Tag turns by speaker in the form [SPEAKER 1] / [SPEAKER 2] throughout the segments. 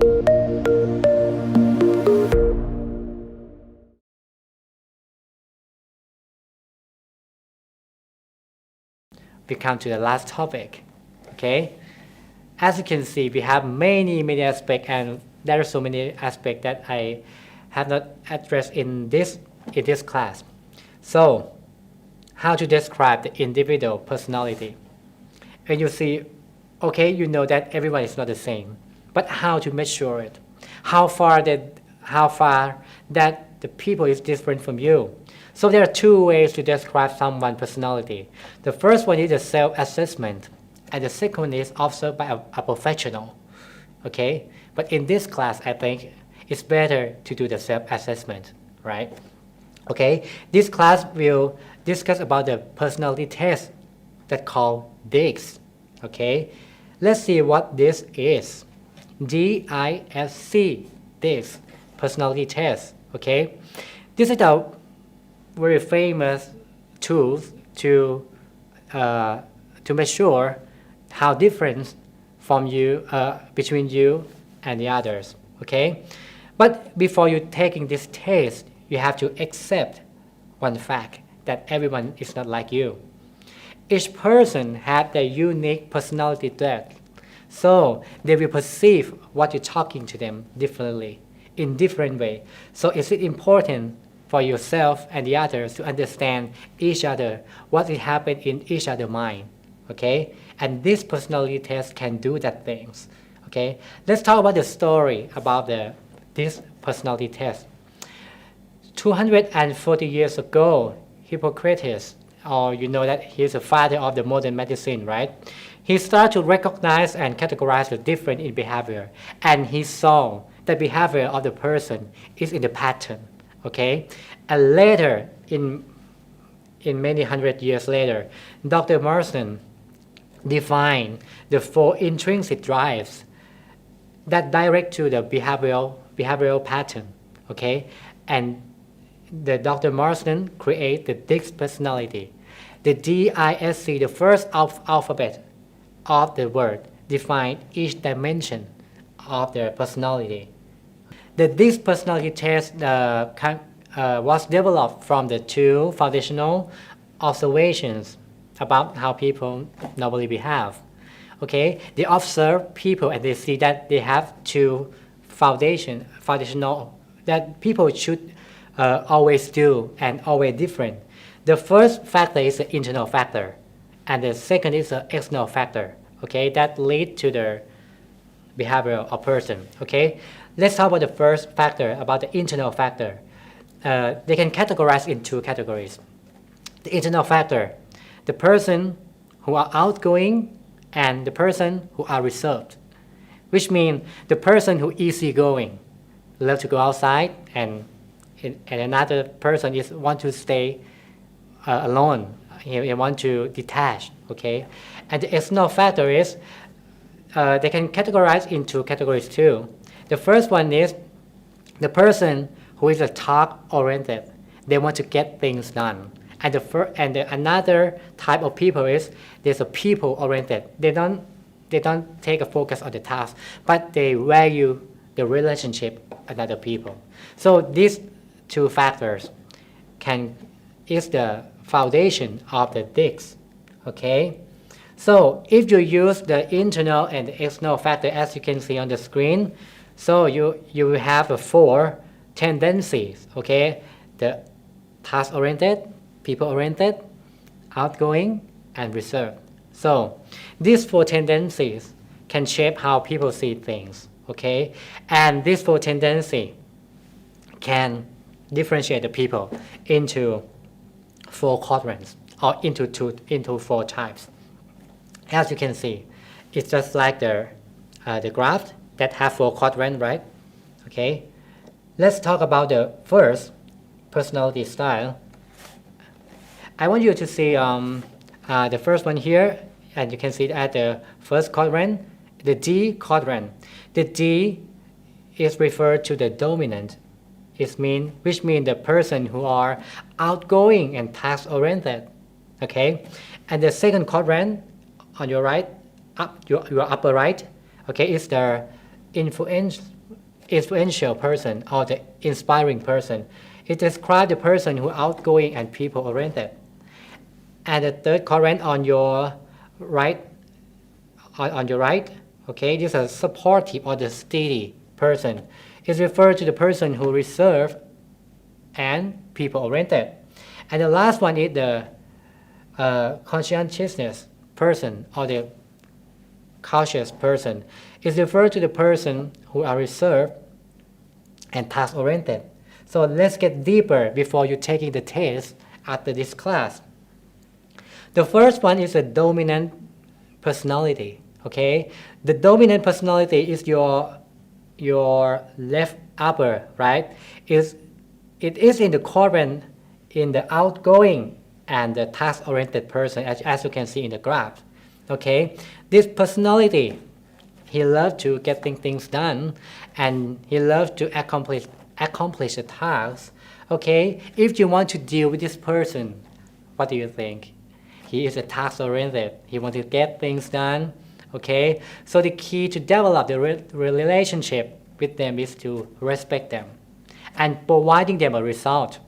[SPEAKER 1] We come to the last topic. Okay, as you can see, we have many aspects, and there are so many aspects that I have not addressed in this class. So, how to describe the individual personality? And you see, okay, you know that everyone is not the same, but how to measure it? How far that the people is different from you? So there are two ways to describe someone's personality. The first one is a self-assessment, and the second one is observed by a professional. Okay, but in this class, I think it's better to do the self-assessment, right? Okay, this class will discuss about the personality test that called DISC. Okay, let's see what this is. DISC, DISC, personality test. Okay, this is a very famous tool to measure how different from you between you and the others. Okay, but before you taking this test, you have to accept one fact that everyone is not like you. Each person has their unique personality trait, so they will perceive what you're talking to them differently, in different way. So it's important for yourself and the others to understand each other, what will happen in each other's mind. Okay, and this personality test can do that things. Okay, let's talk about the story about this personality test. 240 years ago, Hippocrates, or you know that he's the father of the modern medicine, right? He started to recognize and categorize the difference in behavior, and he saw the behavior of the person is in the pattern. Okay, and later, in many hundred years later, Dr. Marsden defined the 4 intrinsic drives that direct to the behavioral pattern. Okay, and the Dr. Marsden created the DISC personality. The DISC, the first alphabet of the word, define each dimension of their personality. The DISC personality test was developed from the 2 foundational observations about how people normally behave. Okay, they observe people and they see that they have 2 foundational that people should always do and always different. The first factor is the internal factor, and the second is the external factor. Okay, that lead to the behavior of person. Okay, let's talk about the first factor, about the internal factor. They can categorize in 2 categories. The internal factor, the person who are outgoing and the person who are reserved, which means the person who easygoing, love to go outside, and another person is want to stay alone. He want to detach. Okay, and the external factor is they can categorize into categories too. The first one is the person who is a task-oriented. They want to get things done. And another type of people is there's a people-oriented. They don't take a focus on the task, but they value the relationship with other people. So these 2 factors is the foundation of the DISC. Okay, so if you use the internal and the external factor, as you can see on the screen, so you will have 4 tendencies. Okay, the task-oriented, people-oriented, outgoing, and reserved. So these 4 tendencies can shape how people see things. Okay, and these 4 tendencies can differentiate the people into 4 quadrants, or into 4 types. As you can see, it's just like the graph that have 4 quadrants, right? Okay, let's talk about the first personality style. I want you to see the first one here, and you can see at the first quadrant, the D quadrant. The D is referred to the dominant, which means the person who are outgoing and task-oriented. Okay, and the second quadrant on your right, your upper right, okay, is the influential person or the inspiring person. It describes the person who is outgoing and people-oriented. And the third quadrant on your right, okay, this is a supportive or the steady person. It refers to the person who reserved and people-oriented. And the last one is the conscientiousness person or the cautious person. It refers to the person who are reserved and task-oriented. So let's get deeper before you taking the test after this class. The first one is a dominant personality. Okay, the dominant personality is your left upper, right? It is in the quadrant in the outgoing and the task-oriented person, as you can see in the graph. Okay, this personality, he loves to getting things done, and he loves to accomplish the task. Okay, if you want to deal with this person, what do you think? He is a task-oriented. He wants to get things done. Okay, so the key to develop the relationship with them is to respect them and providing them a result.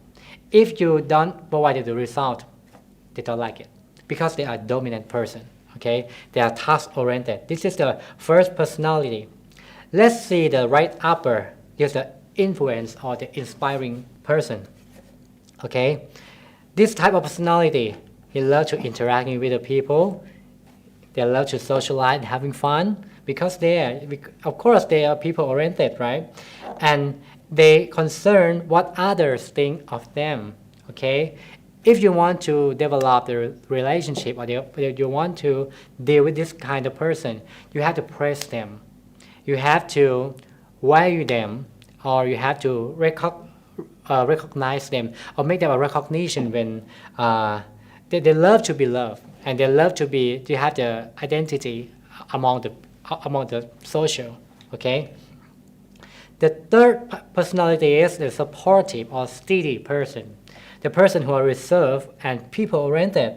[SPEAKER 1] If you don't provide the result, they don't like it because they are a dominant person. Okay, they are task-oriented. This is the first personality. Let's see the right upper. Is the influence or the inspiring person. Okay, this type of personality, he loves to interacting with the people. They love to socialize and having fun because of course, they are people-oriented, right? And they concern what others think of them, okay? If you want to develop the relationship or you want to deal with this kind of person, you have to praise them. You have to value them, or you have to recognize them or make them a recognition when they love to be loved. And they love to have the identity among the social, okay? The third personality is the supportive or steady person, the person who are reserved and people-oriented.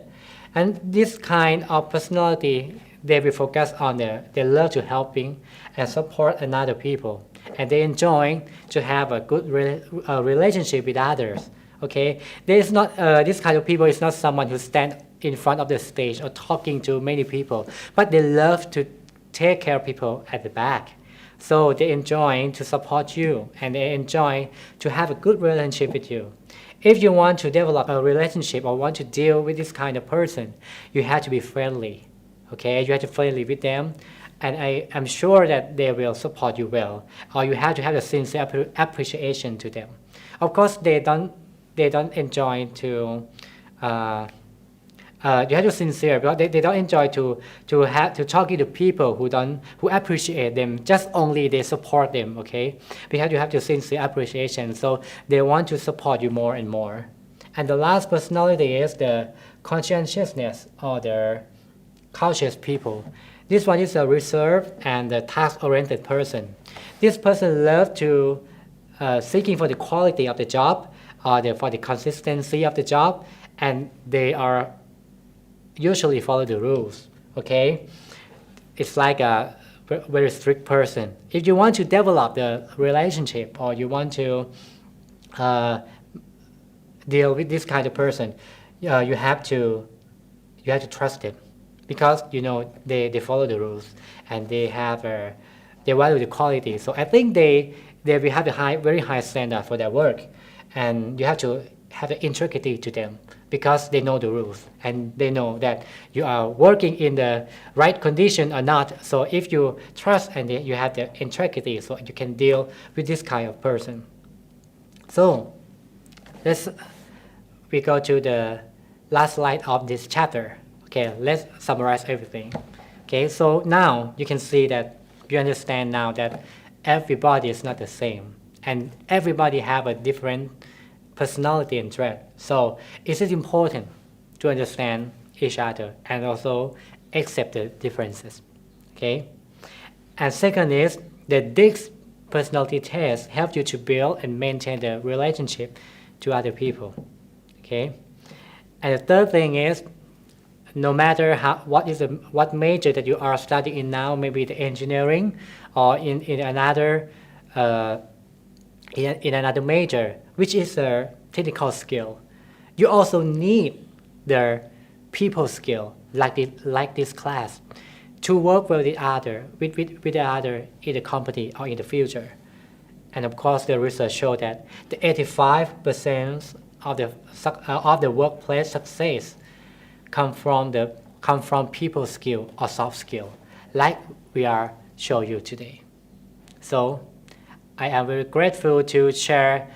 [SPEAKER 1] And this kind of personality, they will focus on they love to helping and support another people, and they enjoy to have a good relationship with others. Okay, there is not this kind of people is not someone who stands in front of the stage or talking to many people, but they love to take care of people at the back. So they enjoy to support you, and they enjoy to have a good relationship with you. If you want to develop a relationship or want to deal with this kind of person, you have to be friendly. Okay, you have to be friendly with them, and I am sure that they will support you well. Or you have to have a sincere appreciation to them. Of course, they don't enjoy to. You have to sincere because they don't enjoy to talking to people who appreciate them. Just only they support them, okay? Because you have to sincere appreciation, so they want to support you more and more. And the last personality is the conscientiousness or the cautious people. This one is a reserved and a task-oriented person. This person loves to seeking for the quality of the job, for the consistency of the job, and they are usually follow the rules, okay? It's like a very strict person. If you want to develop the relationship or you want to deal with this kind of person, you have to trust them because they follow the rules and they value the quality. So I think they will have a very high standard for their work, and you have to have the integrity to them because they know the rules and they know that you are working in the right condition or not. So if you trust and you have the integrity, so you can deal with this kind of person. So we go to the last slide of this chapter. Okay, let's summarize everything. Okay, so now you can see that you understand now that everybody is not the same and everybody have a different personality and trait. So it is important to understand each other and also accept the differences. Okay. And second is the Dick's personality test helps you to build and maintain the relationship to other people. Okay. And the third thing is no matter what major that you are studying in now, maybe the engineering or in another in another major, which is a technical skill. You also need the people skill, like this class, to work with the other in the company or in the future. And of course, the research showed that the 85% of the workplace success come from people skill or soft skill, like we are show you today. So I am very grateful to share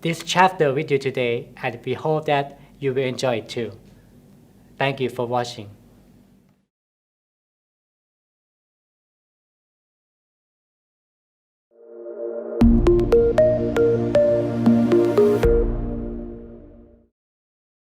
[SPEAKER 1] this chapter with you today, and we hope that you will enjoy it too. Thank you for watching.